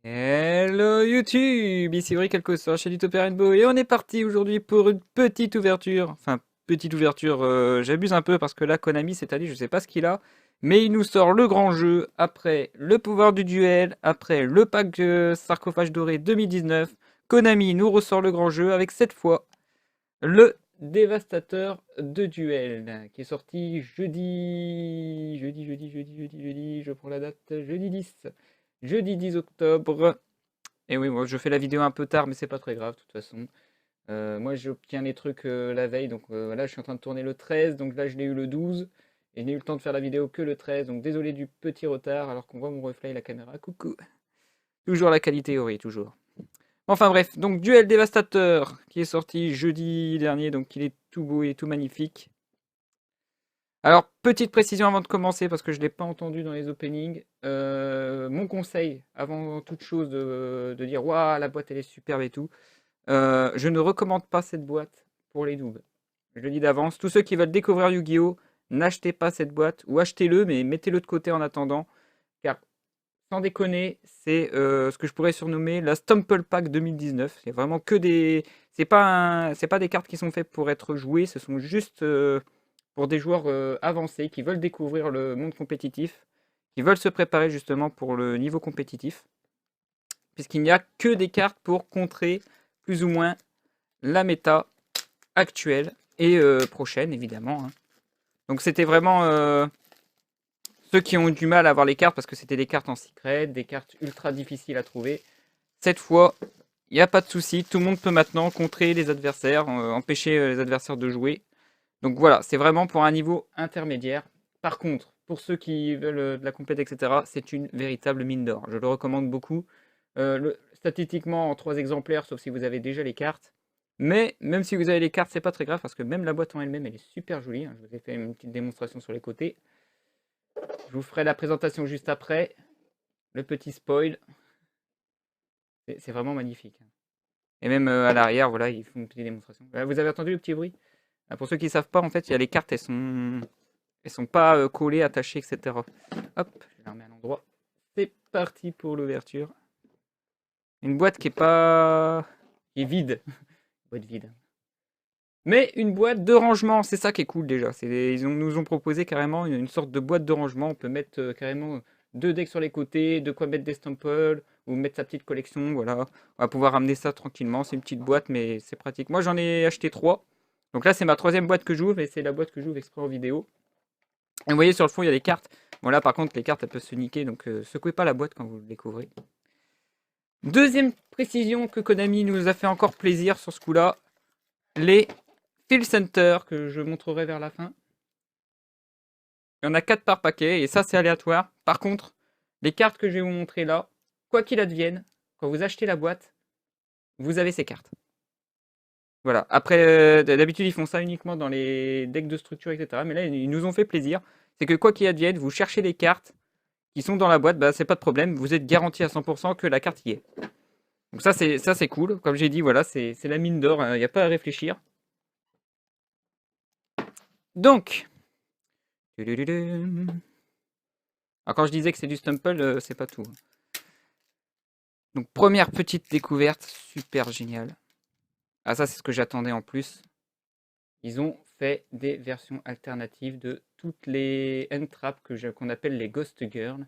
Hello YouTube, ici Bricolcosseur chez Little Rainbow et on est parti aujourd'hui pour une petite ouverture. Enfin, petite ouverture, j'abuse un peu parce que là, Konami cette année, je sais pas ce qu'il a, mais il nous sort le grand jeu, après le pouvoir du duel, après le pack sarcophage doré 2019. Konami nous ressort le grand jeu avec cette fois le dévastateur de duel qui est sorti jeudi, je prends la date, jeudi 10 octobre. Et oui, moi je fais la vidéo un peu tard, mais c'est pas très grave de toute façon. Moi j'obtiens les trucs la veille, donc voilà, je suis en train de tourner le 13, donc là je l'ai eu le 12, et je n'ai eu le temps de faire la vidéo que le 13, donc désolé du petit retard, alors qu'on voit mon reflet et la caméra. Coucou. Toujours la qualité, oui, toujours. Enfin bref, donc Duel Dévastateur, qui est sorti jeudi dernier, donc il est tout beau et tout magnifique. Alors, petite précision avant de commencer, parce que je ne l'ai pas entendu dans les openings. Mon conseil, avant toute chose, de dire waouh, la boîte elle est superbe et tout. Je ne recommande pas cette boîte pour les noobs. Je le dis d'avance. Tous ceux qui veulent découvrir Yu-Gi-Oh! N'achetez pas cette boîte, ou achetez-le, mais mettez-le de côté en attendant. Car, sans déconner, c'est ce que je pourrais surnommer la Stumple Pack 2019. C'est vraiment que des. C'est pas des cartes qui sont faites pour être jouées, ce sont juste pour des joueurs avancés qui veulent découvrir le monde compétitif, qui veulent se préparer justement pour le niveau compétitif, puisqu'il n'y a que des cartes pour contrer plus ou moins la méta actuelle et prochaine évidemment, hein. Donc c'était vraiment ceux qui ont eu du mal à avoir les cartes parce que c'était des cartes en secret, des cartes ultra difficiles à trouver. Cette fois, il n'y a pas de souci, tout le monde peut maintenant contrer les adversaires, empêcher les adversaires de jouer. Donc voilà, c'est vraiment pour un niveau intermédiaire. Par contre, pour ceux qui veulent de la compète, etc., c'est une véritable mine d'or. Je le recommande beaucoup. Statistiquement, en 3 exemplaires, sauf si vous avez déjà les cartes. Mais même si vous avez les cartes, c'est pas très grave parce que même la boîte en elle-même, elle est super jolie, hein. Je vous ai fait une petite démonstration sur les côtés. Je vous ferai la présentation juste après. Le petit spoil, c'est vraiment magnifique, hein. Et même à l'arrière, voilà, ils font une petite démonstration. Vous avez entendu le petit bruit? Pour ceux qui ne savent pas, en fait, il y a les cartes, elles sont pas collées, attachées, etc. Hop, je la remets à l'endroit. C'est parti pour l'ouverture. Une boîte qui est pas... qui est vide. Boîte vide. Mais une boîte de rangement, c'est ça qui est cool déjà. Nous ont proposé carrément une sorte de boîte de rangement. On peut mettre carrément 2 decks sur les côtés, de quoi mettre des Stamples, ou mettre sa petite collection, voilà. On va pouvoir ramener ça tranquillement. C'est une petite boîte, mais c'est pratique. Moi, j'en ai acheté 3. Donc là, c'est ma 3e boîte que j'ouvre, et c'est la boîte que j'ouvre exprès en vidéo. Et vous voyez, sur le fond, il y a des cartes. Bon, là, par contre, les cartes, elles peuvent se niquer, donc secouez pas la boîte quand vous le découvrez. Deuxième précision que Konami nous a fait encore plaisir sur ce coup-là, les Field Center, que je montrerai vers la fin. Il y en a 4 par paquet, et ça, c'est aléatoire. Par contre, les cartes que je vais vous montrer là, quoi qu'il advienne, quand vous achetez la boîte, vous avez ces cartes. Voilà. Après, d'habitude, ils font ça uniquement dans les decks de structure, etc. Mais là, ils nous ont fait plaisir. C'est que quoi qu'il advienne, vous cherchez les cartes qui sont dans la boîte, bah, c'est pas de problème. Vous êtes garanti à 100% que la carte y est. Donc ça c'est cool. Comme j'ai dit, voilà, c'est la mine d'or. Il n'y a pas à réfléchir. Donc, alors quand je disais que c'est du Stumple, c'est pas tout. Donc première petite découverte, super géniale. Ah ça c'est ce que j'attendais en plus. Ils ont fait des versions alternatives de toutes les end-traps qu'on appelle les Ghost Girls.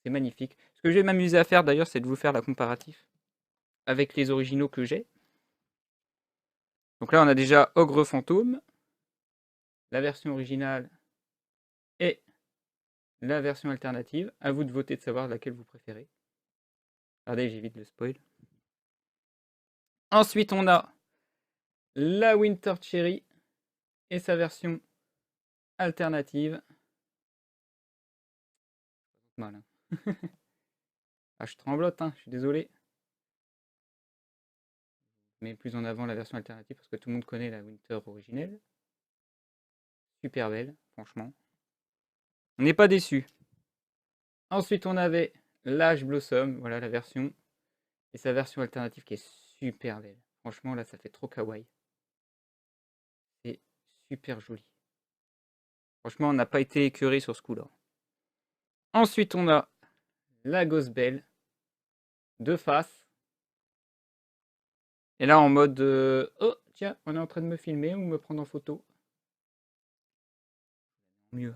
C'est magnifique. Ce que je vais m'amuser à faire d'ailleurs, c'est de vous faire la comparatif avec les originaux que j'ai. Donc là, on a déjà Ogre Fantôme, la version originale et la version alternative. À vous de voter de savoir laquelle vous préférez. Regardez, j'évite le spoil. Ensuite, on a la Winter Cherry et sa version alternative. Mal, hein. Ah, je tremblote, hein, je suis désolé. Mais plus en avant la version alternative parce que tout le monde connaît la Winter originelle. Super belle, franchement. On n'est pas déçu. Ensuite, on avait l'Ash Blossom, voilà la version. Et sa version alternative qui est super belle. Franchement, là, ça fait trop kawaii. C'est super joli. Franchement, on n'a pas été écœuré sur ce coup-là. Ensuite, on a la Ghost Belle. de face. Et là, en mode oh, tiens, on est en train de me filmer ou me prendre en photo. Mieux.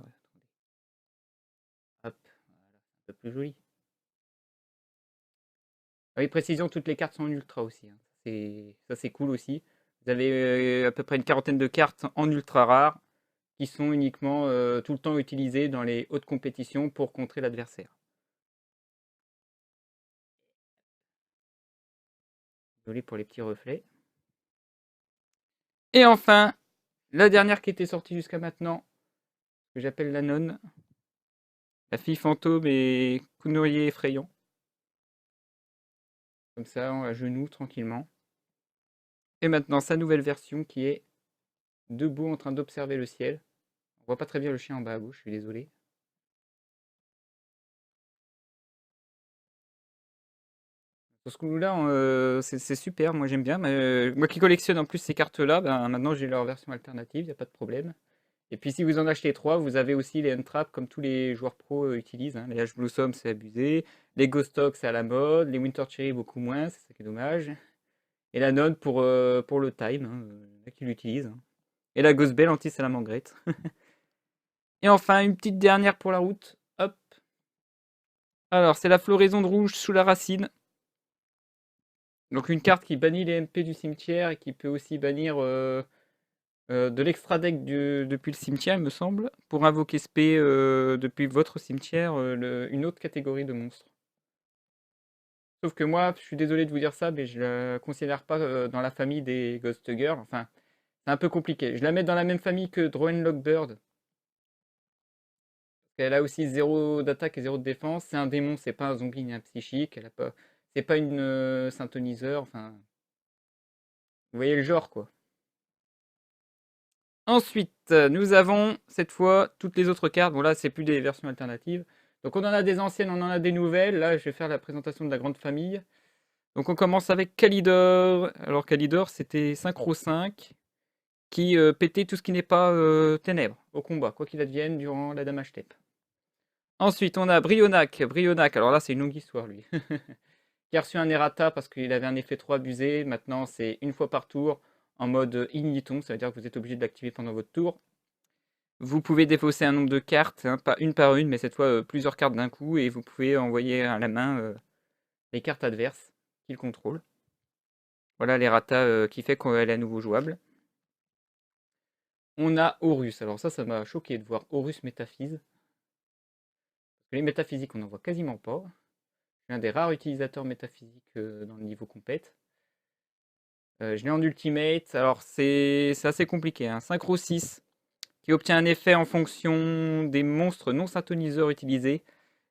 Hop, voilà, un peu plus joli. Oui, précision, toutes les cartes sont en ultra aussi. Ça, c'est cool aussi. Vous avez à peu près une quarantaine de cartes en ultra rares qui sont uniquement tout le temps utilisées dans les hautes compétitions pour contrer l'adversaire. Désolé pour les petits reflets. Et enfin, la dernière qui était sortie jusqu'à maintenant, que j'appelle la nonne. La fille fantôme et couturier effrayant. Comme ça, à genoux, tranquillement. Et maintenant, sa nouvelle version qui est debout en train d'observer le ciel. On voit pas très bien le chien en bas à gauche, je suis désolé. Pour ce coup-là, c'est super, moi j'aime bien. Moi qui collectionne en plus ces cartes-là, ben, maintenant j'ai leur version alternative, il n'y a pas de problème. Et puis si vous en achetez 3, vous avez aussi les Untrap comme tous les joueurs pro utilisent. Hein. Les Ash Blossom, c'est abusé. Les Ghost Talk, c'est à la mode. Les Winter Cherry, beaucoup moins, c'est ça qui est dommage. Et la Node pour le time, hein, qui l'utilise. Hein. Et la Ghost Bell anti-salamangrette. Et enfin, une petite dernière pour la route. Hop. Alors, c'est la floraison de rouge sous la racine. Donc une carte qui bannit les MP du cimetière et qui peut aussi bannir de l'extra deck depuis le cimetière, il me semble, pour invoquer SP depuis votre cimetière une autre catégorie de monstres. Sauf que moi, je suis désolé de vous dire ça, mais je la considère pas dans la famille des Ghost Girls. Enfin, c'est un peu compliqué. Je la mets dans la même famille que Drownlock Bird. Elle a aussi 0 d'attaque et 0 de défense. C'est un démon, c'est pas un zombie ni un psychique. Elle a pas... C'est pas une synthoniseur. Enfin, vous voyez le genre, quoi. Ensuite, nous avons cette fois toutes les autres cartes. Bon, là, c'est plus des versions alternatives. Donc, on en a des anciennes, on en a des nouvelles. Là, je vais faire la présentation de la grande famille. Donc, on commence avec Kalidor. Alors, Kalidor, c'était Synchro 5 qui pétait tout ce qui n'est pas ténèbres au combat, quoi qu'il advienne durant la damage step. Ensuite, on a Brionac. Brionac, alors là, c'est une longue histoire, lui. Qui a reçu un errata parce qu'il avait un effet trop abusé. Maintenant, c'est une fois par tour en mode igniton. Ça veut dire que vous êtes obligé de l'activer pendant votre tour. Vous pouvez défausser un nombre de cartes, hein, pas une par une, mais cette fois plusieurs cartes d'un coup. Et vous pouvez envoyer à la main les cartes adverses qu'il contrôle. Voilà l'errata qui fait qu'elle est à nouveau jouable. On a Horus. Alors ça m'a choqué de voir Horus Métaphys. Les métaphysiques, on n'en voit quasiment pas. Je suis un des rares utilisateurs métaphysiques dans le niveau compète. Je l'ai en ultimate. Alors c'est assez compliqué. Hein. Synchro 6 qui obtient un effet en fonction des monstres non synthoniseurs utilisés.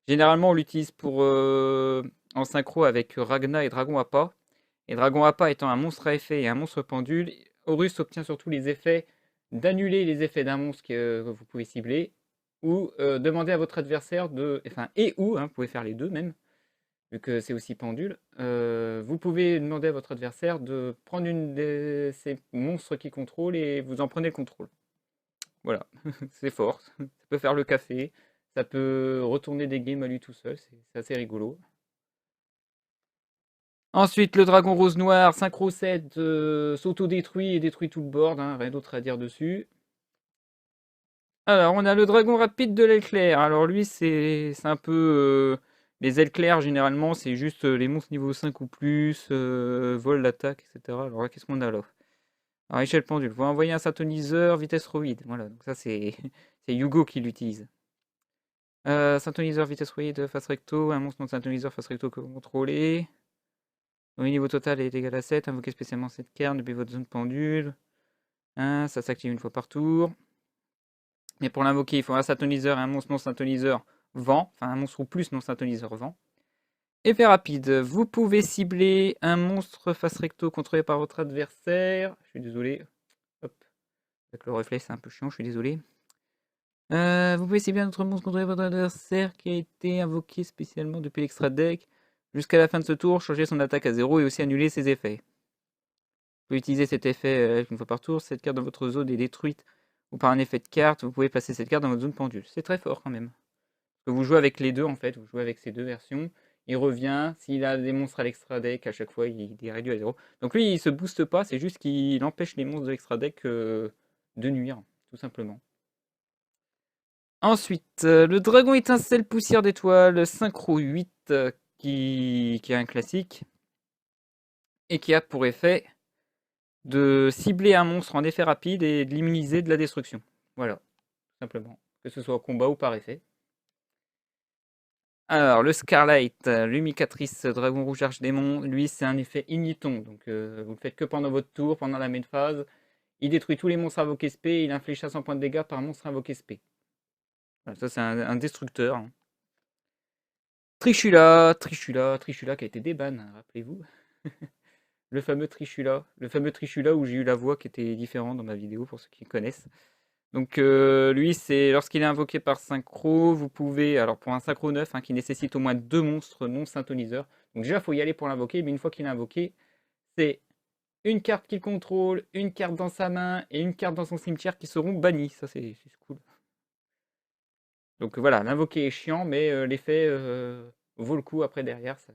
Généralement, on l'utilise pour en synchro avec Ragna et Dragon Appa. Et Dragon Appa étant un monstre à effet et un monstre pendule, Horus obtient surtout les effets d'annuler les effets d'un monstre que vous pouvez cibler ou demander à votre adversaire de... Enfin, et ou, hein, vous pouvez faire les deux même, vu que c'est aussi pendule, vous pouvez demander à votre adversaire de prendre une de ces monstres qu'il contrôle et vous en prenez le contrôle. Voilà, c'est fort, ça peut faire le café, ça peut retourner des games à lui tout seul, c'est assez rigolo. Ensuite, le dragon rose noir, synchro 7, s'auto-détruit et détruit tout le board, hein, rien d'autre à dire dessus. Alors, on a le dragon rapide de l'aile claire. Alors lui, c'est un peu... les ailes claires, généralement, c'est juste les monstres niveau 5 ou plus, vol, l'attaque, etc. Alors là, qu'est-ce qu'on a là? Alors, échelle pendule. Vous envoyez un synthoniseur, vitesse roïde. Voilà, donc ça, c'est Yugo qui l'utilise. Synthoniseur, vitesse roïde, face recto. Un monstre non synthoniseur, face recto que vous contrôlez. Le niveau total est égal à 7. Invoquez spécialement cette carte depuis votre zone pendule. Ça s'active une fois par tour. Mais pour l'invoquer, il faut un synthoniseur et un monstre non synthoniseur vent. Enfin, un monstre ou plus non synthoniseur vent. Effet rapide. Vous pouvez cibler un monstre face recto contrôlé par votre adversaire. Je suis désolé. Hop. Avec le reflet, c'est un peu chiant, je suis désolé. Vous pouvez cibler un autre monstre contrôlé par votre adversaire qui a été invoqué spécialement depuis l'extra deck. Jusqu'à la fin de ce tour, changer son attaque à 0 et aussi annuler ses effets. Vous pouvez utiliser cet effet une fois par tour. Cette carte dans votre zone est détruite ou par un effet de carte. Vous pouvez placer cette carte dans votre zone pendule. C'est très fort quand même. Parce que vous jouez avec les deux en fait. Vous jouez avec ces deux versions. il revient. S'il a des monstres à l'extra deck, à chaque fois, il est réduit à 0. Donc lui, il se booste pas, c'est juste qu'il empêche les monstres de l'extra deck de nuire, tout simplement. Ensuite, le dragon étincelle poussière d'étoile, synchro 8, qui est un classique, et qui a pour effet de cibler un monstre en effet rapide et de l'immuniser de la destruction. Voilà, tout simplement. Que ce soit au combat ou par effet. Alors, le Scarlight, l'humicatrice dragon rouge arche-démon, lui, c'est un effet igniton. Donc, vous le faites que pendant votre tour, pendant la main phase. Il détruit tous les monstres invoqués SP, il inflige 500 points de dégâts par monstre invoqué SP. Voilà, ça, c'est un destructeur. Hein. Trishula qui a été déban, rappelez-vous. Le fameux Trishula où j'ai eu la voix qui était différente dans ma vidéo, pour ceux qui connaissent. Donc lui, c'est lorsqu'il est invoqué par synchro, vous pouvez, alors pour un synchro 9, qui nécessite au moins 2 monstres non syntoniseurs. Donc déjà, il faut y aller pour l'invoquer, mais une fois qu'il est invoqué, c'est une carte qu'il contrôle, une carte dans sa main et une carte dans son cimetière qui seront bannies. Ça, c'est cool. Donc voilà, l'invoquer est chiant, mais l'effet vaut le coup après derrière, ça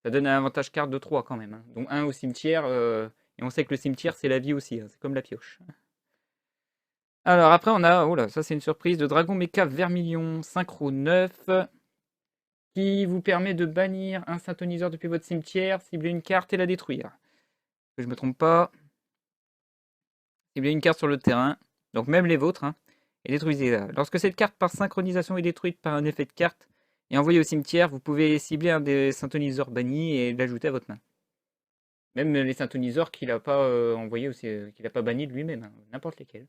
donne un avantage carte de 3 quand même. Hein. Donc 1 au cimetière, et on sait que le cimetière, c'est la vie aussi, hein, c'est comme la pioche. Alors après, on a, oh là, ça c'est une surprise, de Dragon Mecha Vermilion Synchro 9, qui vous permet de bannir un syntoniseur depuis votre cimetière, cibler une carte et la détruire. Que je me trompe pas. Cibler une carte sur le terrain, donc même les vôtres, hein, et détruisez-la. Lorsque cette carte par synchronisation est détruite par un effet de carte et envoyée au cimetière, vous pouvez cibler un des syntoniseurs bannis et l'ajouter à votre main. Même les syntoniseurs qu'il n'a pas envoyés aussi, qu'il n'a pas banni de lui-même, hein, n'importe lesquels.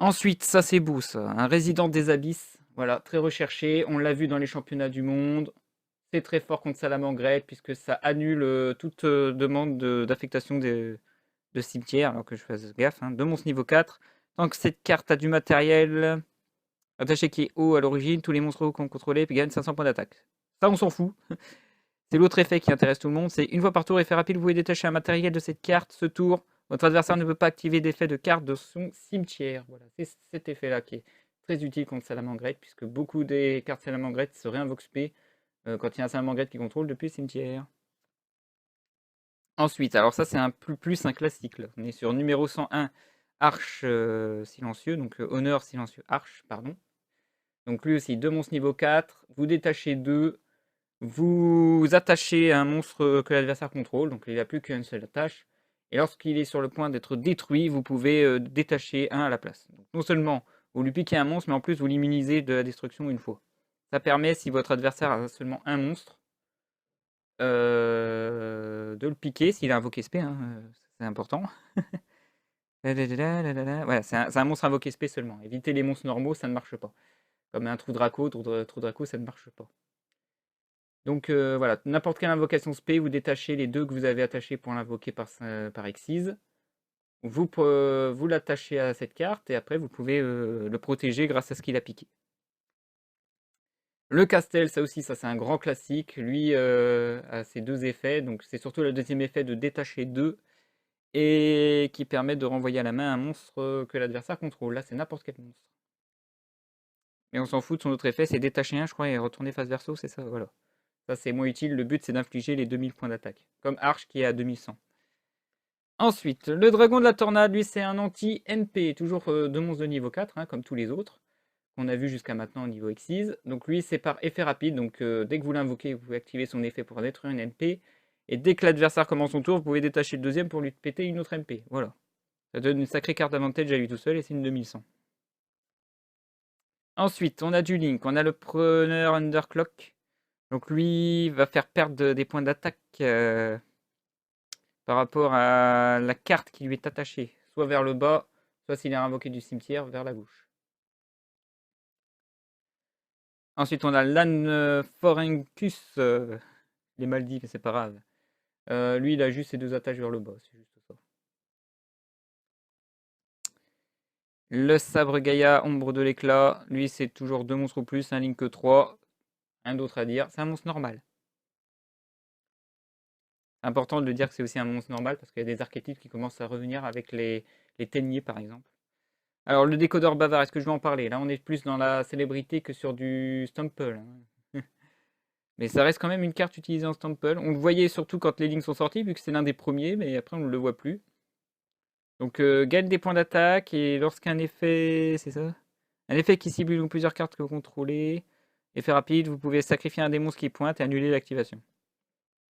Ensuite, ça c'est beau ça, un résident des abysses, voilà, très recherché, on l'a vu dans les championnats du monde, c'est très fort contre Salamangreat puisque ça annule toute demande d'affectation de cimetière, alors que je fasse gaffe, hein, de monstre niveau 4. Tant que cette carte a du matériel attaché qui est haut à l'origine, tous les monstres qu'on contrôlait gagnent 500 points d'attaque. Ça on s'en fout. C'est l'autre effet qui intéresse tout le monde, c'est une fois par tour, effet rapide, vous pouvez détacher un matériel de cette carte, ce tour. Votre adversaire ne peut pas activer d'effet de carte de son cimetière. Voilà, c'est cet effet-là qui est très utile contre Salamangreat, puisque beaucoup des cartes Salamangreat se réinvoquent SP quand il y a un Salamangreat qui contrôle depuis le cimetière. Ensuite, alors ça c'est un plus un classique. Là. On est sur numéro 101, Arche silencieux, donc honneur silencieux Arche, pardon. Donc lui aussi, 2 monstres niveau 4, vous détachez 2, vous attachez un monstre que l'adversaire contrôle, donc il n'a plus qu'une seule attache. Et lorsqu'il est sur le point d'être détruit, vous pouvez détacher un à la place. Donc, non seulement vous lui piquez un monstre, mais en plus vous l'immunisez de la destruction une fois. Ça permet, si votre adversaire a seulement un monstre, de le piquer, s'il a invoqué SP, hein, c'est important. Voilà, c'est un monstre invoqué SP seulement. Évitez les monstres normaux, ça ne marche pas. Comme un trou Draco, ça ne marche pas. Donc voilà, n'importe quelle invocation spé, vous détachez les 2 que vous avez attachés pour l'invoquer par Exise. Vous l'attachez à cette carte et après vous pouvez le protéger grâce à ce qu'il a piqué. Le Castel, ça aussi, ça c'est un grand classique. Lui a ses 2 effets, donc c'est surtout le deuxième effet de détacher 2 et qui permet de renvoyer à la main un monstre que l'adversaire contrôle. Là, c'est n'importe quel monstre. Mais on s'en fout de son autre effet, c'est détacher un, je crois, et retourner face verso, c'est ça, voilà. Ça, c'est moins utile. Le but, c'est d'infliger les 2000 points d'attaque. Comme Arche qui est à 2100. Ensuite, le dragon de la tornade, lui, c'est un anti-MP. Toujours 2 monstres de niveau 4, comme tous les autres. Qu'on a vu jusqu'à maintenant au niveau Xyz. Donc lui, c'est par effet rapide. Donc dès que vous l'invoquez, vous pouvez activer son effet pour détruire une MP. Et dès que l'adversaire commence son tour, vous pouvez détacher le deuxième pour lui péter une autre MP. Voilà. Ça donne une sacrée carte d'avantage à lui tout seul et c'est une 2100. Ensuite, on a du Link. On a le preneur Underclock. Donc lui va faire perdre des points d'attaque par rapport à la carte qui lui est attachée, soit vers le bas, soit s'il est invoqué du cimetière, vers la gauche. Ensuite, on a l'An Forencus, les mal dit, mais c'est pas grave. Lui, il a juste ses 2 attaches vers le bas, c'est juste ça. Le sabre Gaïa, ombre de l'éclat, lui, c'est toujours 2 monstres ou plus, un Link 3. Un d'autre à dire, c'est un monstre normal. Important de le dire que c'est aussi un monstre normal parce qu'il y a des archétypes qui commencent à revenir avec les Téniers par exemple. Alors le décodeur bavard, est-ce que je vais en parler? Là on est plus dans la célébrité que sur du Stumple. Hein. Mais ça reste quand même une carte utilisée en Stample. On le voyait surtout quand les lignes sont sorties, vu que c'est l'un des premiers, mais après on ne le voit plus. Donc gagne des points d'attaque, et lorsqu'un effet... C'est ça? Un effet qui cible une ou plusieurs cartes que vous contrôlez. Effet rapide, vous pouvez sacrifier un des monstres qui pointe et annuler l'activation.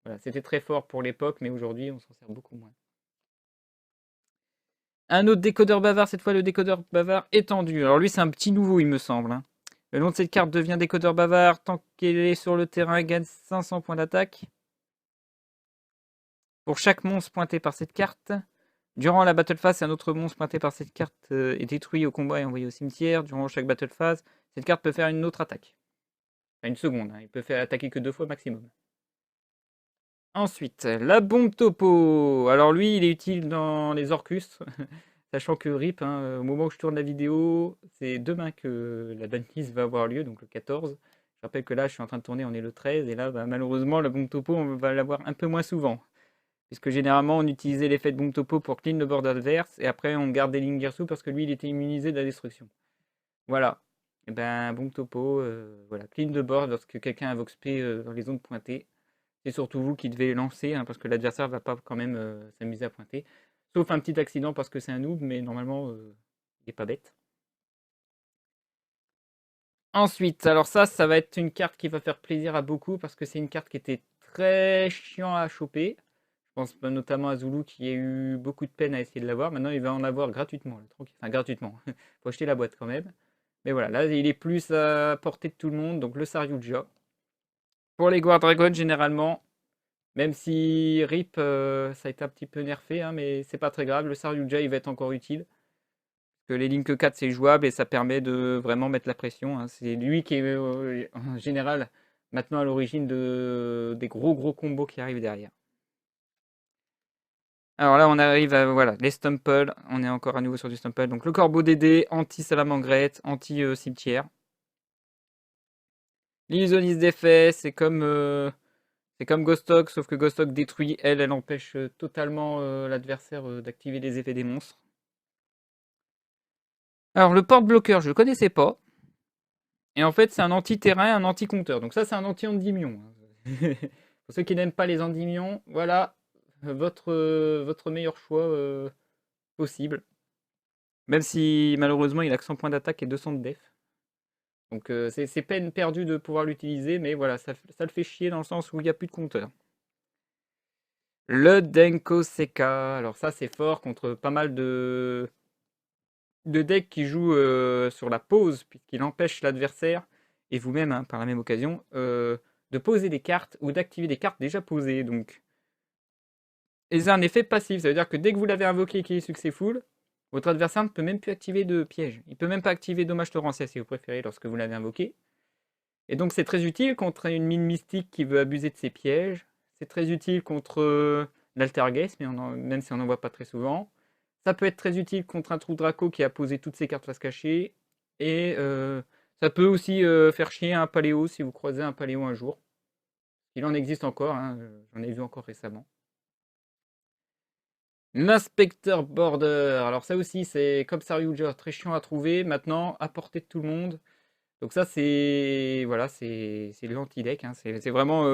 Voilà, c'était très fort pour l'époque, mais aujourd'hui on s'en sert beaucoup moins. Un autre décodeur bavard, cette fois le décodeur bavard étendu. Alors lui c'est un petit nouveau il me semble, hein. Le nom de cette carte devient décodeur bavard tant qu'elle est sur le terrain, gagne 500 points d'attaque. Pour chaque monstre pointé par cette carte, durant la battle phase, un autre monstre pointé par cette carte est détruit au combat et envoyé au cimetière. Durant chaque battle phase, cette carte peut faire une autre attaque. Enfin, une seconde, hein. Il peut faire attaquer que 2 fois maximum. Ensuite, la bombe topo. Alors lui, il est utile dans les Orcus, sachant que RIP, hein, au moment où je tourne la vidéo, c'est demain que la banlist va avoir lieu, donc le 14. Je rappelle que là, je suis en train de tourner, on est le 13, et là, bah, malheureusement, la bombe topo, on va l'avoir un peu moins souvent. Puisque généralement, on utilisait l'effet de bombe topo pour clean le board adverse, et après, on garde des lignes Girsu parce que lui, il était immunisé de la destruction. Voilà. Et ben, bombe topo, voilà, clean the board lorsque quelqu'un invoque SP dans les zones pointées. C'est surtout vous qui devez lancer, hein, parce que l'adversaire va pas quand même s'amuser à pointer. Sauf un petit accident parce que c'est un noob, mais normalement, il n'est pas bête. Ensuite, alors ça va être une carte qui va faire plaisir à beaucoup, parce que c'est une carte qui était très chiant à choper. Je pense notamment à Zulu qui a eu beaucoup de peine à essayer de l'avoir. Maintenant, il va en avoir gratuitement. Là, enfin, gratuitement. Faut acheter la boîte quand même. Mais voilà, là, il est plus à portée de tout le monde. Donc, le Saryuja. Pour les Guard Dragon, généralement, même si RIP, ça a été un petit peu nerfé, hein, mais c'est pas très grave. Le Saryuja, il va être encore utile. Parce que les Link 4, c'est jouable et ça permet de vraiment mettre la pression, hein. C'est lui qui est, en général, maintenant à l'origine des gros combos qui arrivent derrière. Alors là, on arrive à voilà, les Stumple. On est encore à nouveau sur du Stumple. Donc le Corbeau Dédé, anti-Salamangrette, anti-cimetière. L'illusionniste d'effet, c'est comme Ghostok, sauf que Ghostok détruit, elle empêche totalement l'adversaire d'activer les effets des monstres. Alors le porte-bloqueur, je ne le connaissais pas. Et en fait, c'est un anti-terrain, un anti-compteur. Donc ça, c'est un anti-endymion. Pour ceux qui n'aiment pas les endymions, voilà votre meilleur choix possible. Même si malheureusement, il a que 100 points d'attaque et 200 de def. Donc c'est peine perdue de pouvoir l'utiliser, mais voilà, ça le fait chier dans le sens où il n'y a plus de compteur. Le Denko Seka. Alors ça, c'est fort contre pas mal de decks qui jouent sur la pause, puisqu'il empêche l'adversaire, et vous-même, hein, par la même occasion, de poser des cartes ou d'activer des cartes déjà posées. Donc, et c'est un effet passif, ça veut dire que dès que vous l'avez invoqué et qu'il est successful, votre adversaire ne peut même plus activer de piège. Il peut même pas activer dommage torrentiel si vous préférez lorsque vous l'avez invoqué. Et donc c'est très utile contre une mine mystique qui veut abuser de ses pièges. C'est très utile contre l'Altergeist, même si on n'en voit pas très souvent. Ça peut être très utile contre un trou Draco qui a posé toutes ses cartes face cachée. Et ça peut aussi faire chier un Paléo si vous croisez un Paléo un jour. Il en existe encore, hein, j'en ai vu encore récemment. L'inspecteur border. Alors ça aussi, c'est comme Saryuja, très chiant à trouver. Maintenant, à portée de tout le monde. Donc ça, c'est voilà, c'est l'anti-deck, hein. C'est vraiment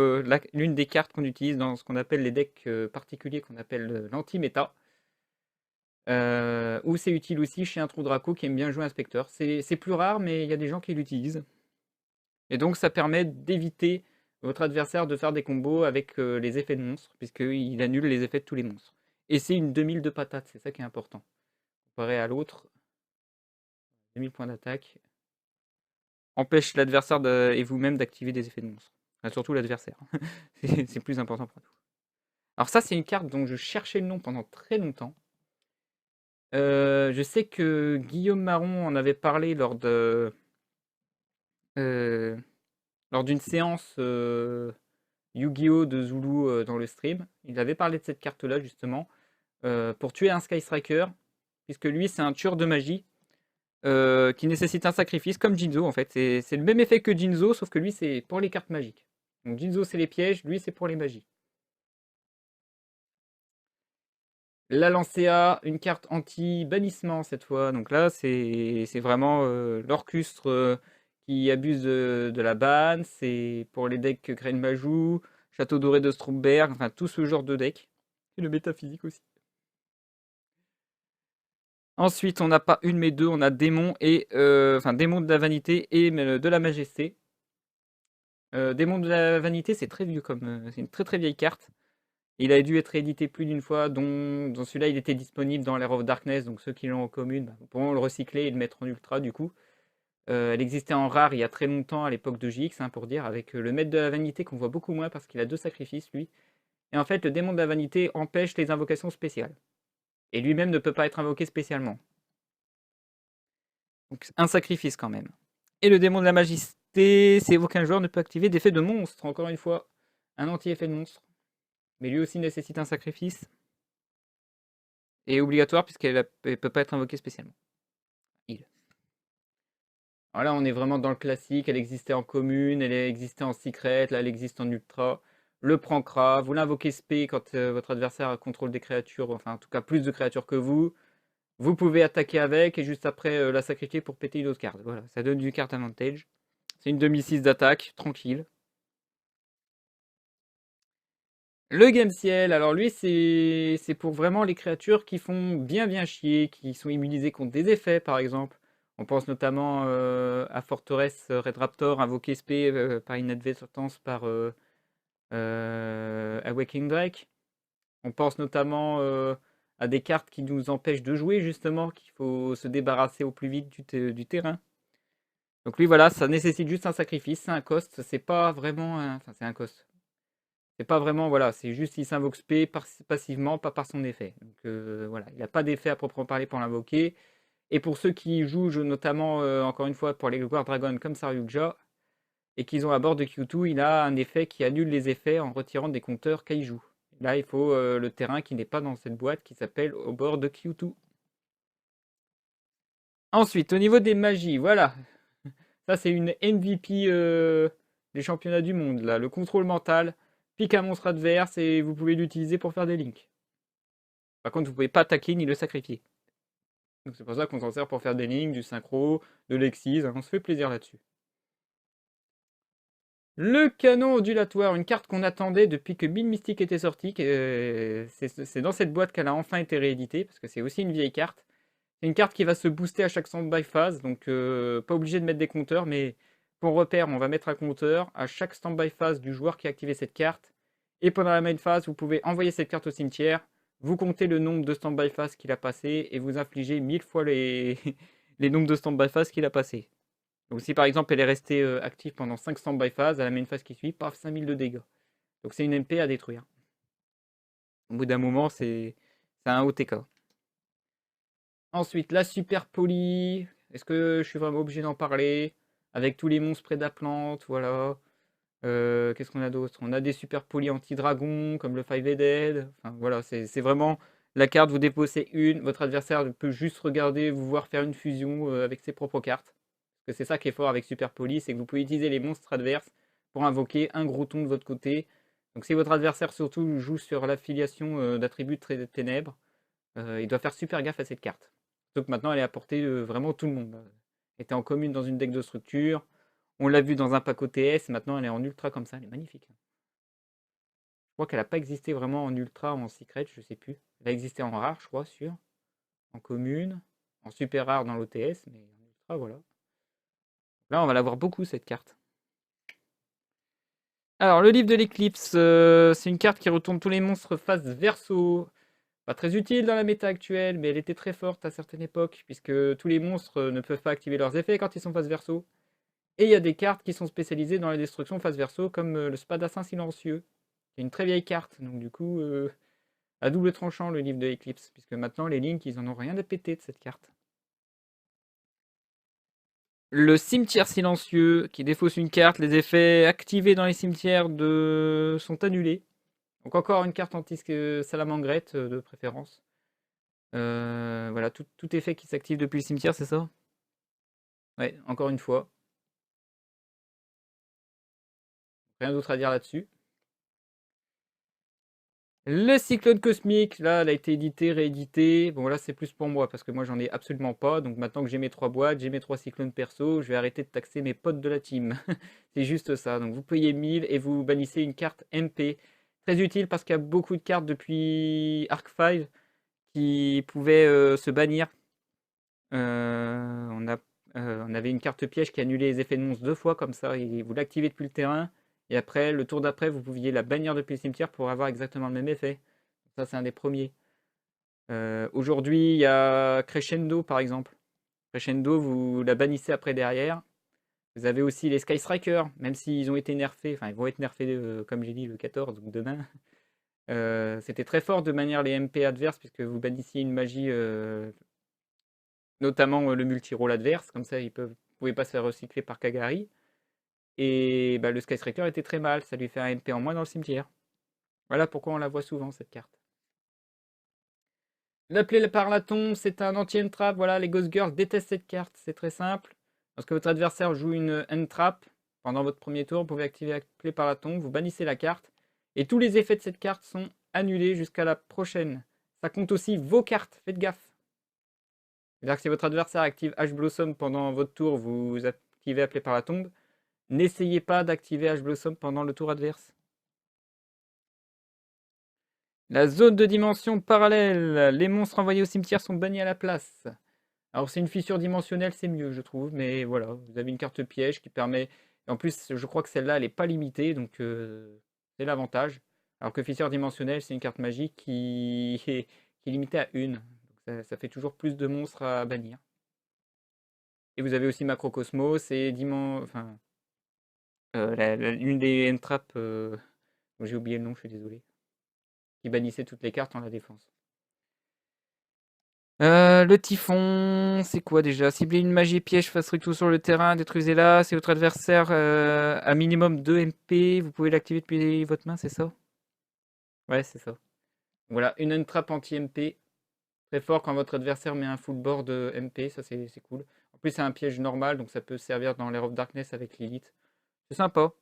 l'une des cartes qu'on utilise dans ce qu'on appelle les decks particuliers qu'on appelle l'anti-méta. Ou c'est utile aussi chez un trou Draco qui aime bien jouer inspecteur. C'est plus rare, mais il y a des gens qui l'utilisent. Et donc ça permet d'éviter votre adversaire de faire des combos avec les effets de monstres, puisqu'il annule les effets de tous les monstres. Et c'est une 2000 de patates, c'est ça qui est important. Comparé à l'autre, 2000 points d'attaque empêche l'adversaire et vous-même d'activer des effets de monstres. Enfin, surtout l'adversaire. C'est plus important pour nous. Alors ça, c'est une carte dont je cherchais le nom pendant très longtemps. Je sais que Guillaume Marron en avait parlé lors d'une séance Yu-Gi-Oh! De Zulu dans le stream. Il avait parlé de cette carte-là, justement, pour tuer un Sky Striker, puisque lui, c'est un tueur de magie qui nécessite un sacrifice, comme Jinzo, en fait. C'est le même effet que Jinzo, sauf que lui, c'est pour les cartes magiques. Donc Jinzo, c'est les pièges, lui, c'est pour les magies. La Lancea, une carte anti-bannissement cette fois. Donc là, c'est vraiment l'orchestre qui abuse de la banne, c'est pour les decks Grain Majou, Château Doré de Stromberg, enfin tout ce genre de deck. Et le métaphysique aussi. Ensuite, on n'a pas une mais deux, on a Démon et enfin Démon de la Vanité et de la Majesté. Démon de la Vanité, c'est très vieux comme c'est une très très vieille carte. Il a dû être réédité plus d'une fois, dont celui-là il était disponible dans l'Ere of Darkness, donc ceux qui l'ont en commune pourront le recycler et le mettre en ultra du coup. Elle existait en rare il y a très longtemps à l'époque de JX, hein, pour dire, avec le maître de la vanité qu'on voit beaucoup moins parce qu'il a 2 sacrifices lui. Et en fait, le démon de la vanité empêche les invocations spéciales. Et lui-même ne peut pas être invoqué spécialement. Donc un sacrifice quand même. Et le démon de la majesté, c'est qu'un joueur ne peut activer d'effet de monstre. Encore une fois, un anti-effet de monstre. Mais lui aussi nécessite un sacrifice. Et obligatoire puisqu'elle ne peut pas être invoquée spécialement. Alors là, on est vraiment dans le classique. Elle existait en commune, elle existait en secret, là elle existe en ultra. Le Prankra, vous l'invoquez spé quand votre adversaire contrôle des créatures, enfin en tout cas plus de créatures que vous. Vous pouvez attaquer avec et juste après la sacrifier pour péter une autre carte. Voilà, ça donne du carte advantage. C'est une demi-6 d'attaque, tranquille. Le Game Ciel, alors lui c'est pour vraiment les créatures qui font bien chier, qui sont immunisées contre des effets par exemple. On pense notamment à Forteresse Red Raptor, invoqué SP par inadvertance par Awakening Drake. On pense notamment à des cartes qui nous empêchent de jouer justement, qu'il faut se débarrasser au plus vite du terrain. Donc lui voilà, ça nécessite juste un sacrifice, c'est un cost, c'est pas vraiment enfin c'est un cost. C'est pas vraiment, voilà, c'est juste il s'invoque SP passivement, pas par son effet. Donc voilà, il n'a pas d'effet à proprement parler pour l'invoquer. Et pour ceux qui jouent notamment, encore une fois, pour les Guard Dragon comme Saryuja, et qu'ils ont à bord de Q2, il a un effet qui annule les effets en retirant des compteurs Kaiju. Là, il faut le terrain qui n'est pas dans cette boîte qui s'appelle au bord de Q2. Ensuite, au niveau des magies, voilà. Ça, c'est une MVP des championnats du monde. Là, le contrôle mental, pique un monstre adverse et vous pouvez l'utiliser pour faire des links. Par contre, vous pouvez pas attaquer ni le sacrifier. Donc c'est pour ça qu'on s'en sert pour faire des links, du synchro, de l'excise. On se fait plaisir là-dessus. Le canon ondulatoire, une carte qu'on attendait depuis que Bill Mystique était sorti. C'est dans cette boîte qu'elle a enfin été rééditée, parce que c'est aussi une vieille carte. C'est une carte qui va se booster à chaque stand-by phase, donc pas obligé de mettre des compteurs, mais pour repère, on va mettre un compteur à chaque stand-by phase du joueur qui a activé cette carte. Et pendant la main phase, vous pouvez envoyer cette carte au cimetière, vous comptez le nombre de stand-by phase qu'il a passé, et vous infligez 1000 fois les nombres de stand-by phase qu'il a passé. Donc si par exemple elle est restée active pendant 5 stand-by phase, à la main phase qui suit, paf, 5000 de dégâts. Donc c'est une MP à détruire. Au bout d'un moment, c'est un OTK. Ensuite, la super poly. Est-ce que je suis vraiment obligé d'en parler? Avec tous les monstres Prédaplante, voilà. Qu'est-ce qu'on a d'autre? On a des super poly anti-dragon, comme le 5-Headed. Enfin voilà, c'est vraiment la carte, vous déposez une, votre adversaire peut juste regarder, vous voir faire une fusion avec ses propres cartes. Parce que c'est ça qui est fort avec super poly, c'est que vous pouvez utiliser les monstres adverses pour invoquer un gros ton de votre côté. Donc si votre adversaire surtout joue sur l'affiliation d'attributs de ténèbres, il doit faire super gaffe à cette carte. Donc maintenant, elle est à portée de vraiment tout le monde. Elle était en commune dans une deck de structure. On l'a vu dans un pack OTS. Maintenant, elle est en ultra comme ça. Elle est magnifique. Je crois qu'elle n'a pas existé vraiment en ultra ou en secret. Je sais plus. Elle a existé en rare, je crois, sûr. En commune. En super rare dans l'OTS. Mais en ultra, voilà. Là, on va la voir beaucoup, cette carte. Alors, le livre de l'éclipse. C'est une carte qui retourne tous les monstres face verso. Pas très utile dans la méta actuelle, mais elle était très forte à certaines époques, puisque tous les monstres ne peuvent pas activer leurs effets quand ils sont face verso. Et il y a des cartes qui sont spécialisées dans la destruction face verso, comme le Spadassin Silencieux. C'est une très vieille carte, donc du coup, à double tranchant le livre de Eclipse, puisque maintenant les Link, ils en ont rien à péter de cette carte. Le Cimetière Silencieux, qui défausse une carte, les effets activés dans les cimetières sont annulés. Donc encore une carte anti-salamangrette de préférence. Voilà, tout effet qui s'active depuis le cimetière, c'est ça? Ouais, encore une fois. Rien d'autre à dire là-dessus. Le cyclone cosmique, là, elle a été édité, réédité. Bon, là, c'est plus pour moi parce que moi, j'en ai absolument pas. Donc maintenant que j'ai mes 3 boîtes, j'ai mes 3 cyclones perso, je vais arrêter de taxer mes potes de la team. C'est juste ça. Donc vous payez 1000 et vous bannissez une carte MP. Très utile parce qu'il y a beaucoup de cartes depuis Arc 5 qui pouvaient se bannir. On avait une carte piège qui annulait les effets de monstre 2 fois comme ça. Et vous l'activez depuis le terrain. Et après, le tour d'après, vous pouviez la bannir depuis le cimetière pour avoir exactement le même effet. Ça, c'est un des premiers. Aujourd'hui, il y a Crescendo, par exemple. Crescendo, vous la bannissez après derrière. Vous avez aussi les Sky Strikers, même s'ils ont été nerfés. Enfin, ils vont être nerfés, comme j'ai dit, le 14, donc demain. C'était très fort de bannir les MP adverses, puisque vous bannissiez une magie, notamment le multi-roll adverse. Comme ça, ils ne pouvaient pas se faire recycler par Kagari. Et bah, le Sky Striker était très mal. Ça lui fait un MP en moins dans le cimetière. Voilà pourquoi on la voit souvent, cette carte. L'appeler le parlaton, c'est un anti-entrap. Voilà, les Ghost Girls détestent cette carte. C'est très simple. Lorsque votre adversaire joue une entrap pendant votre premier tour, vous pouvez activer l'appeler parlaton. Vous bannissez la carte. Et tous les effets de cette carte sont annulés jusqu'à la prochaine. Ça compte aussi vos cartes. Faites gaffe. C'est-à-dire que si votre adversaire active Ash Blossom pendant votre tour, vous activez appeler par la tombe. N'essayez pas d'activer Ash Blossom pendant le tour adverse. La zone de dimension parallèle. Les monstres envoyés au cimetière sont bannis à la place. Alors c'est une fissure dimensionnelle, c'est mieux je trouve, mais voilà, vous avez une carte piège qui permet... En plus, je crois que celle-là, elle n'est pas limitée, donc c'est l'avantage. Alors que fissure dimensionnelle, c'est une carte magique qui est limitée à une. Donc ça fait toujours plus de monstres à bannir. Et vous avez aussi Macrocosmos et enfin, une des entraps, j'ai oublié le nom, je suis désolé, qui bannissait toutes les cartes en la défense. Le typhon, c'est quoi déjà? Cibler une magie piège face recto sur le terrain, détruisez-la. Si votre adversaire a minimum 2 MP, vous pouvez l'activer depuis votre main, c'est ça? Ouais, c'est ça. Voilà, une entrap anti-MP. Très fort quand votre adversaire met un full board MP, ça c'est cool. En plus, c'est un piège normal, donc ça peut servir dans l'Air of Darkness avec Lilith. C'est sympa.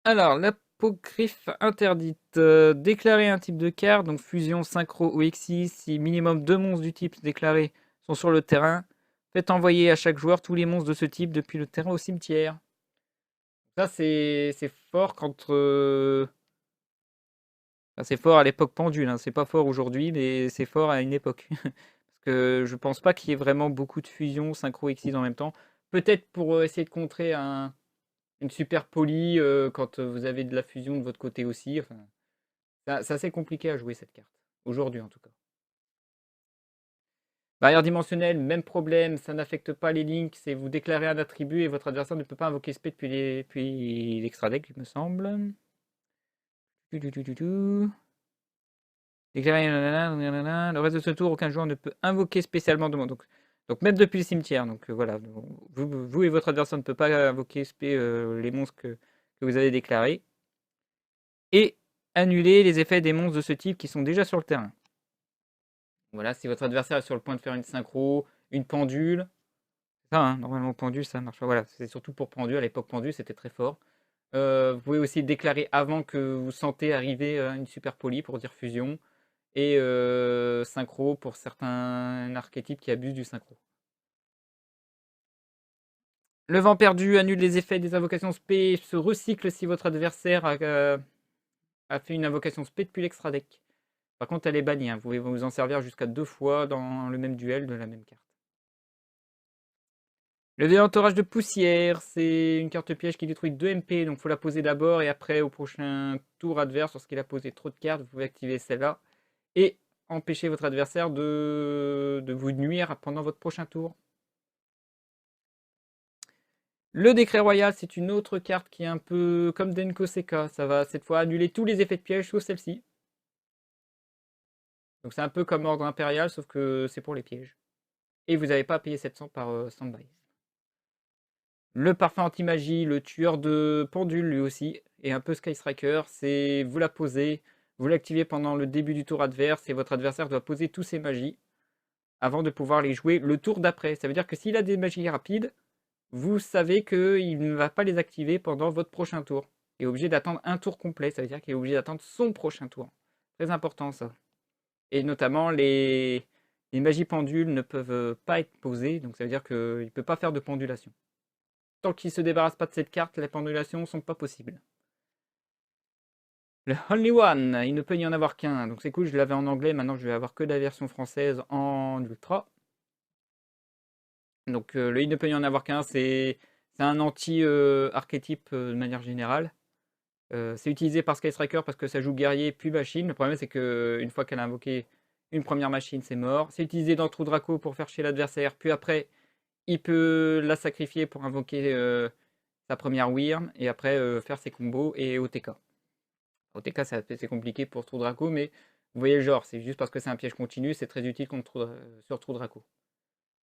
Alors, l'apocryphe interdite. Déclarer un type de carte, donc fusion, synchro ou exis, si minimum 2 monstres du type déclaré sont sur le terrain. Faites envoyer à chaque joueur tous les monstres de ce type depuis le terrain au cimetière. Ça, c'est fort quand... c'est fort à l'époque pendule, hein. C'est pas fort aujourd'hui, mais c'est fort à une époque. Parce que je pense pas qu'il y ait vraiment beaucoup de fusion, synchro, exis en même temps. Peut-être pour essayer de contrer une super poly quand vous avez de la fusion de votre côté aussi. Enfin, c'est assez compliqué à jouer cette carte. Aujourd'hui en tout cas. Barrière dimensionnelle, même problème, ça n'affecte pas les links, c'est vous déclarez un attribut et votre adversaire ne peut pas invoquer SP depuis l'extra deck, il me semble. Déclarer le reste de ce tour, aucun joueur ne peut invoquer spécialement de donc même depuis le cimetière. Donc voilà, vous et votre adversaire ne peut pas invoquer les monstres que vous avez déclarés. Et annuler les effets des monstres de ce type qui sont déjà sur le terrain. Voilà, si votre adversaire est sur le point de faire une synchro, une pendule, ça, hein, normalement pendule, ça marche pas. Voilà, c'est surtout pour pendule. À l'époque, pendule, c'était très fort. Vous pouvez aussi déclarer avant que vous sentez arriver une super poly pour dire fusion. Et synchro pour certains archétypes qui abusent du synchro. Le vent perdu annule les effets des invocations spé, se recycle si votre adversaire a fait une invocation spé depuis l'extra deck. Par contre, elle est bannie, hein. Vous pouvez vous en servir jusqu'à 2 fois dans le même duel de la même carte. Le violent orage de poussière, c'est une carte piège qui détruit 2 MP, donc il faut la poser d'abord et après au prochain tour adverse, lorsqu'il a posé trop de cartes, vous pouvez activer celle-là et empêcher votre adversaire de vous nuire pendant votre prochain tour. Le décret royal, c'est une autre carte qui est un peu comme Denko Seka. Ça va cette fois annuler tous les effets de piège sauf celle-ci. Donc c'est un peu comme Ordre Impérial, sauf que c'est pour les pièges. Et vous n'avez pas à payer 700 par standby. Le parfum anti-magie, le tueur de pendule lui aussi, et un peu Sky Striker, c'est vous la posez, vous l'activez pendant le début du tour adverse, et votre adversaire doit poser tous ses magies avant de pouvoir les jouer le tour d'après. Ça veut dire que s'il a des magies rapides, vous savez qu'il ne va pas les activer pendant votre prochain tour. est obligé d'attendre un tour complet. Ça veut dire qu'il est obligé d'attendre son prochain tour. Très important ça. Et notamment, les magies pendules ne peuvent pas être posées, donc ça veut dire qu'il ne peut pas faire de pendulation. Tant qu'il ne se débarrasse pas de cette carte, les pendulations ne sont pas possibles. Le Only One, il ne peut y en avoir qu'un, donc c'est cool, je l'avais en anglais, maintenant je vais avoir que la version française en ultra. Donc le il ne peut y en avoir qu'un, c'est un anti-archétype de manière générale. C'est utilisé par Sky Striker parce que ça joue guerrier puis machine. Le problème c'est qu'une fois qu'elle a invoqué une première machine, c'est mort. C'est utilisé dans Trou Draco pour faire chier l'adversaire, puis après il peut la sacrifier pour invoquer sa première Wyrm et après faire ses combos et OTK. OTK c'est compliqué pour Trou Draco, mais vous voyez le genre, c'est juste parce que c'est un piège continu, c'est très utile sur Trou Draco.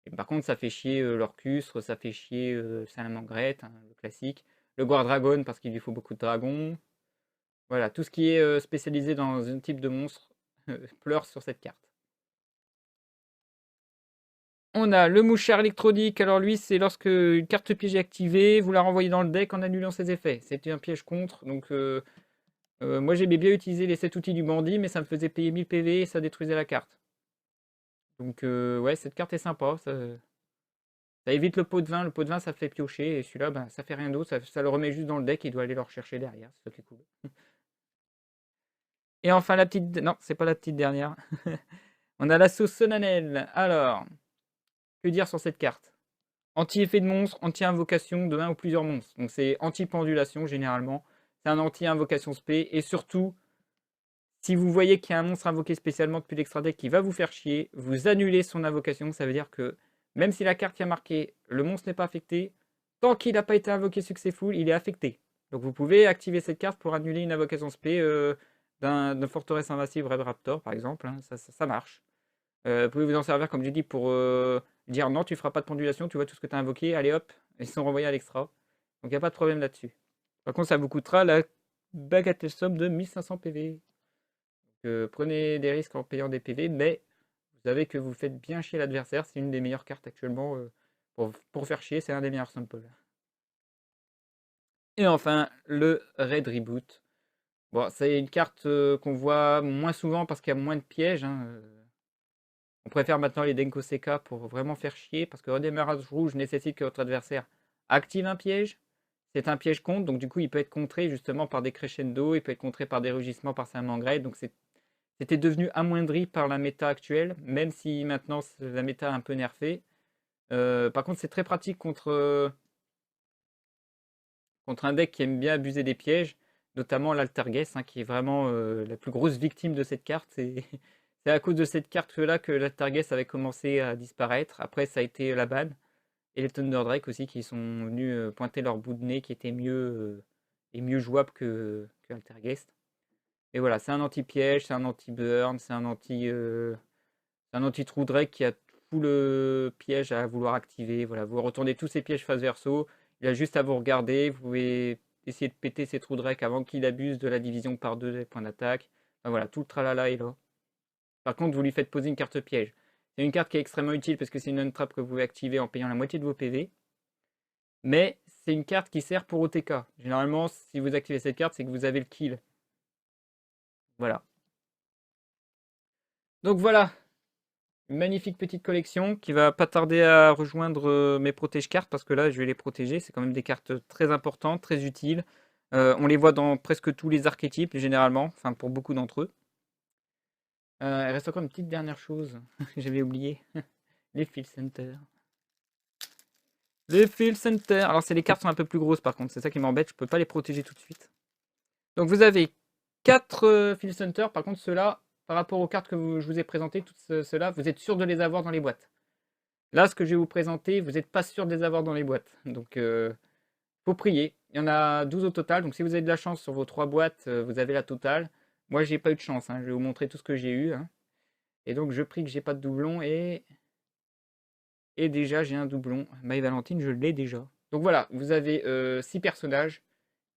Et par contre, ça fait chier l'Orcustre, ça fait chier Salamangreat, hein, le classique. Le Guardragon parce qu'il lui faut beaucoup de dragons. Voilà, tout ce qui est spécialisé dans un type de monstre pleure sur cette carte. On a le mouchard électronique. Alors lui, c'est lorsque une carte piège est activée, vous la renvoyez dans le deck en annulant ses effets. C'était un piège contre, donc moi j'aimais bien utiliser les 7 outils du bandit, mais ça me faisait payer 1000 PV et ça détruisait la carte. Donc ouais, cette carte est sympa. Ça évite le pot de vin. Le pot de vin, ça fait piocher. Et celui-là, ben, ça fait rien d'autre. Ça le remet juste dans le deck. Il doit aller le rechercher derrière. C'est ça qui est cool. Et enfin, la petite... Non, c'est pas la petite dernière. On a la sauce Sonanel. Alors, que dire sur cette carte? Anti-effet de monstre, anti-invocation de un ou plusieurs monstres. Donc c'est anti-pendulation généralement. C'est un anti-invocation spé. Et surtout, si vous voyez qu'il y a un monstre invoqué spécialement depuis l'extra deck qui va vous faire chier, vous annulez son invocation. Ça veut dire que même si la carte y a marqué le monstre n'est pas affecté, tant qu'il n'a pas été invoqué successful, il est affecté. Donc vous pouvez activer cette carte pour annuler une invocation spé d'un forteresse invincible Red Raptor par exemple. Hein. Ça marche. Vous pouvez vous en servir comme je dis pour dire non, tu feras pas de pendulation, tu vois tout ce que tu as invoqué, allez hop, ils sont renvoyés à l'extra. Donc il n'y a pas de problème là-dessus. Par contre, ça vous coûtera la bagatelle somme de 1500 PV. Donc, prenez des risques en payant des PV, mais vous savez que vous faites bien chier l'adversaire. C'est une des meilleures cartes actuellement pour faire chier, c'est un des meilleurs samples. Et enfin, le Red Reboot. Bon, c'est une carte qu'on voit moins souvent parce qu'il y a moins de pièges. Hein. On préfère maintenant les Denko Seka pour vraiment faire chier parce que redémarrage rouge nécessite que votre adversaire active un piège. C'est un piège contre, donc du coup il peut être contré justement par des crescendo, il peut être contré par des rugissements par Salamangreat, donc c'était devenu amoindri par la méta actuelle, même si maintenant la méta est un peu nerfée. Par contre c'est très pratique contre un deck qui aime bien abuser des pièges, notamment l'Altergeist, hein, qui est vraiment la plus grosse victime de cette carte. C'est à cause de cette carte-là que l'Altergeist avait commencé à disparaître. Après, ça a été la banne. Et les Thunderdrake aussi, qui sont venus pointer leur bout de nez, qui était mieux et mieux jouable que Altergeist. Et voilà, c'est un anti-piège, c'est un anti-burn, c'est un anti-trou Drake qui a tout le piège à vouloir activer. Voilà, vous retournez tous ces pièges face verso. Il a juste à vous regarder. Vous pouvez essayer de péter ces trous Drake avant qu'il abuse de la division par 2 des points d'attaque. Enfin, voilà, tout le tralala est là. Par contre, vous lui faites poser une carte piège. C'est une carte qui est extrêmement utile parce que c'est une untrap que vous pouvez activer en payant la moitié de vos PV. Mais c'est une carte qui sert pour OTK. Généralement, si vous activez cette carte, c'est que vous avez le kill. Voilà. Donc voilà, une magnifique petite collection qui va pas tarder à rejoindre mes protège cartes parce que là, je vais les protéger. C'est quand même des cartes très importantes, très utiles. On les voit dans presque tous les archétypes, généralement, enfin pour beaucoup d'entre eux. Il reste encore une petite dernière chose que j'avais oublié. Les Field Center. Les Field Center. Alors, les cartes sont un peu plus grosses par contre. C'est ça qui m'embête. Je peux pas les protéger tout de suite. Donc, vous avez 4 Field Center. Par contre, ceux-là, par rapport aux cartes que je vous ai présentées, toutes ceux-là, vous êtes sûr de les avoir dans les boîtes. Là, ce que je vais vous présenter, vous n'êtes pas sûr de les avoir dans les boîtes. Donc, faut prier. Il y en a 12 au total. Donc, si vous avez de la chance sur vos 3 boîtes, vous avez la totale. Moi, j'ai pas eu de chance. Hein. Je vais vous montrer tout ce que j'ai eu. Hein. Et donc, je prie que j'ai pas de doublon. Et déjà, j'ai un doublon. My Valentine, je l'ai déjà. Donc voilà, vous avez 6 personnages.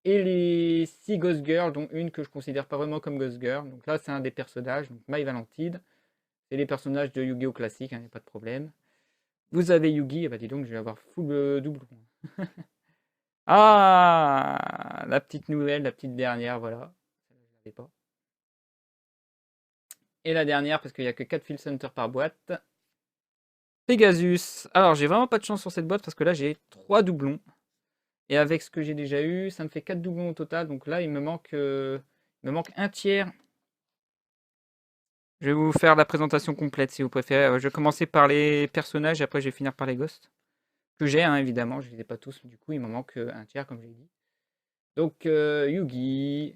Et les 6 Ghost Girls, dont une que je considère pas vraiment comme Ghost Girl. Donc là, c'est un des personnages. Donc My Valentine. C'est les personnages de Yu-Gi-Oh! Classique, il n'y a pas de problème. Vous avez Yugi. Bah dis donc, je vais avoir full doublon. Ah, la petite nouvelle, la petite dernière, voilà. Je l'avais pas. Et la dernière, parce qu'il n'y a que 4 Field Center par boîte. Pegasus. Alors, j'ai vraiment pas de chance sur cette boîte parce que là, j'ai 3 doublons. Et avec ce que j'ai déjà eu, ça me fait 4 doublons au total. Donc là, il me manque un tiers. Je vais vous faire la présentation complète si vous préférez. Je vais commencer par les personnages et après je vais finir par les ghosts. Que j'ai, hein, évidemment, je ne les ai pas tous. Du coup, il m'en manque un tiers, comme j'ai dit. Donc, Yugi,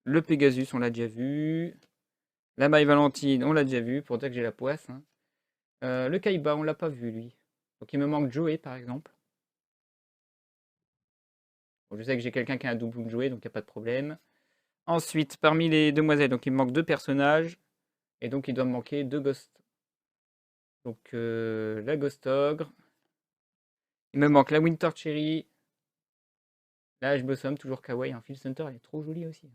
le Pegasus, on l'a déjà vu. La Maille Valentine, on l'a déjà vu, pour dire que j'ai la poisse. Hein. Le Kaiba, on l'a pas vu, lui. Donc, il me manque Joey, par exemple. Bon, je sais que j'ai quelqu'un qui a un doublon de Joey, donc il n'y a pas de problème. Ensuite, parmi les demoiselles, donc il me manque 2 personnages. Et donc, il doit me manquer 2 ghosts. Donc, la Ghost Ogre. Il me manque la Winter Cherry. La Ash Blossom, toujours kawaii. Un Field Center, elle est trop jolie aussi.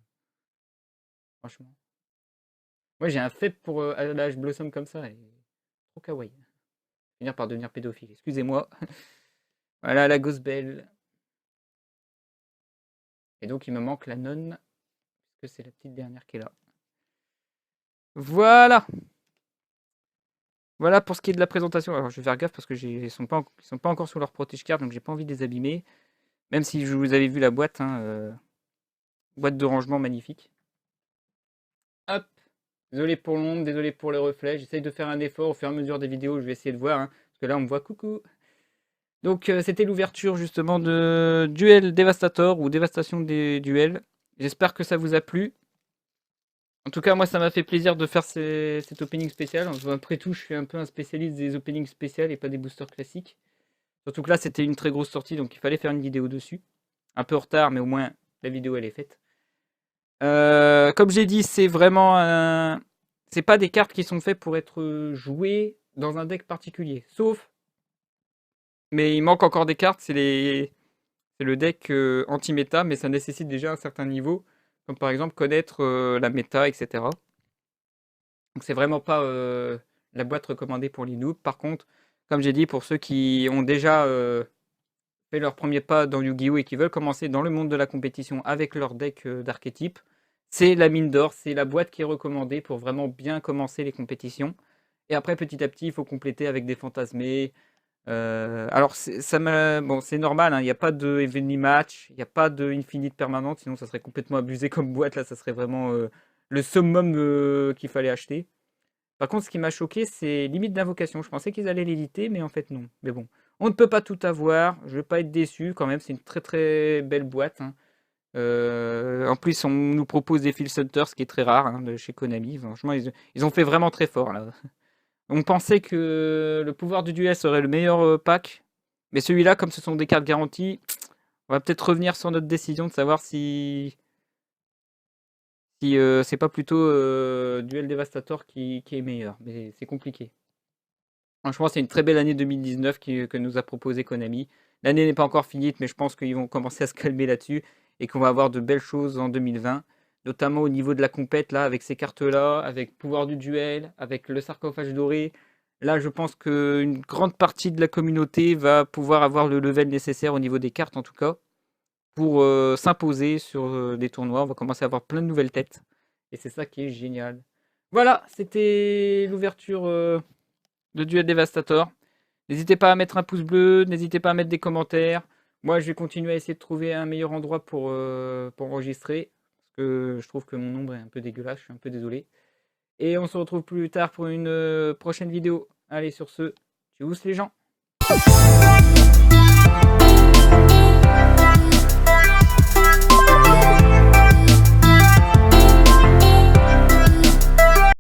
Franchement. Moi, j'ai un faible pour la Ash Blossom comme ça. Elle est trop kawaii. Finir par devenir pédophile. Excusez-moi. Voilà, la Ghost Belle. Et donc, il me manque la nonne. Parce que c'est la petite dernière qui est là. Voilà. Voilà pour ce qui est de la présentation. Alors, je vais faire gaffe parce que ils sont pas encore sur leur protège carte, donc j'ai pas envie de les abîmer. Même si je vous avais vu la boîte, hein, boîte de rangement magnifique. Hop. Désolé pour l'ombre, désolé pour les reflets. J'essaye de faire un effort au fur et à mesure des vidéos. Je vais essayer de voir, hein, parce que là on me voit coucou. Donc c'était l'ouverture justement de Duel Devastator ou Dévastation des duels. J'espère que ça vous a plu. En tout cas, moi, ça m'a fait plaisir de faire cet opening spécial. Après tout, je suis un peu un spécialiste des openings spéciales et pas des boosters classiques. Surtout que là, c'était une très grosse sortie, donc il fallait faire une vidéo dessus. Un peu en retard, mais au moins, la vidéo, elle est faite. Comme j'ai dit, c'est vraiment c'est pas des cartes qui sont faites pour être jouées dans un deck particulier. Sauf... Mais il manque encore des cartes, c'est le deck anti-méta, mais ça nécessite déjà un certain niveau. Comme par exemple connaître la méta, etc. Donc c'est vraiment pas la boîte recommandée pour les noobs. Par contre, comme j'ai dit, pour ceux qui ont déjà fait leur premier pas dans Yu-Gi-Oh! Et qui veulent commencer dans le monde de la compétition avec leur deck d'archétype, c'est la mine d'or, c'est la boîte qui est recommandée pour vraiment bien commencer les compétitions. Et après, petit à petit, il faut compléter avec des fantasmés. Alors, c'est normal, hein, il n'y a pas de Evenly Match, il n'y a pas de Infinite permanente, sinon ça serait complètement abusé comme boîte. Là, ça serait vraiment le summum qu'il fallait acheter. Par contre, ce qui m'a choqué, c'est limite d'invocation. Je pensais qu'ils allaient l'éditer, mais en fait, non. Mais bon, on ne peut pas tout avoir. Je ne vais pas être déçu quand même. C'est une très très belle boîte. Hein. En plus, on nous propose des Field Hunters, ce qui est très rare hein, de chez Konami. Franchement, ils ont fait vraiment très fort là. On pensait que le pouvoir du duel serait le meilleur pack. Mais celui-là, comme ce sont des cartes garanties, on va peut-être revenir sur notre décision de savoir si c'est pas plutôt Duel Devastator qui est meilleur. Mais c'est compliqué. Franchement, c'est une très belle année 2019 que nous a proposé Konami. L'année n'est pas encore finie, mais je pense qu'ils vont commencer à se calmer là-dessus et qu'on va avoir de belles choses en 2020, notamment au niveau de la compète, là, avec ces cartes-là, avec pouvoir du duel, avec le sarcophage doré. Là, je pense qu'une grande partie de la communauté va pouvoir avoir le level nécessaire au niveau des cartes, en tout cas, pour s'imposer sur des tournois. On va commencer à avoir plein de nouvelles têtes. Et c'est ça qui est génial. Voilà, c'était l'ouverture de Duel Devastator. N'hésitez pas à mettre un pouce bleu, n'hésitez pas à mettre des commentaires. Moi, je vais continuer à essayer de trouver un meilleur endroit pour enregistrer. Parce que je trouve que mon nombre est un peu dégueulasse, je suis un peu désolé. Et on se retrouve plus tard pour une prochaine vidéo. Allez, sur ce, tchuss les gens!